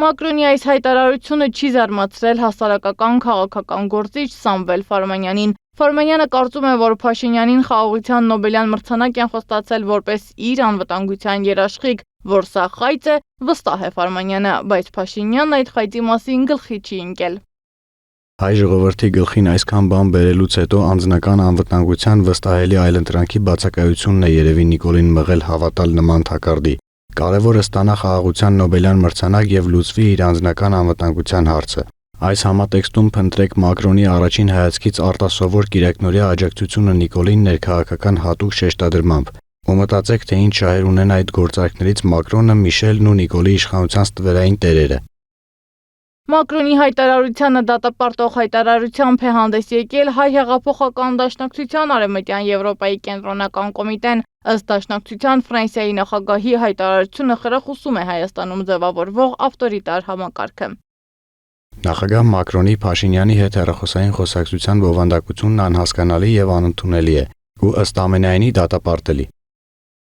Մակրոնի այս հայտարարությունը չի զարմացրել հասարակական քաղաքական գործիչ Սամվել Ֆարմանյանին։ Ֆարմանյանը կարծում է, որ Փաշինյանին խաղաղության Նոբելյան մրցանակ են խոստացել որպես իր անվտանգության երաշխիք, որ սա խայծ է, վստահ է Ֆարմանյանը, բայց Փաշինյանն այդ խայծի մասին գլխի չի ընկել։ Հայ ժողովրդի գլխին այսքան բան բերելուց հետո անձնական անվտանգության վստահելի այլընտրանքի բացակայությունն է երևի Նիկոլին մղել հավատալ նման թակարդի։ Կարևորը ստանա խաղաղության Նոբելյան մրցանակ եւ լուծվի իր անձնական անվտանգության հարցը։ Այս համատեքստում փնտրեք Մակրոնի առաջին հայացքից արտասովոր կիրակնորյա աջակցությունը Նիկոլին ներքաղաքական հատուկ շեշտադրմամբ։ Ու մտածեք, թե ինչ շահեր ունեն այդ գործարքներից Մակրոնը, Միշելն ու Նիկոլի իշխանության ստվերային տերերը։ Մակրոնի հայտարարությանը դատապարտող հայտարարությամբ է հանդես եկել Հայ հեղափոխական դաշնակցության Արևմտյան Եվրոպայի կենտրոնական կոմիտեն։ Ըստ դաշնակցության Ֆրանսիայի նախագահի հայտարարությունը խրախուսում է Հայաստանում ձևավորվող ավտորիտար համակարգը։ Նախագահ Մակրոնի Փաշինյանի հետ հեռախոսային խոսակցության բովանդակությունն անհասկանալի եւ անընդունելի է ու ըստ ամենայնի դատապարտելի։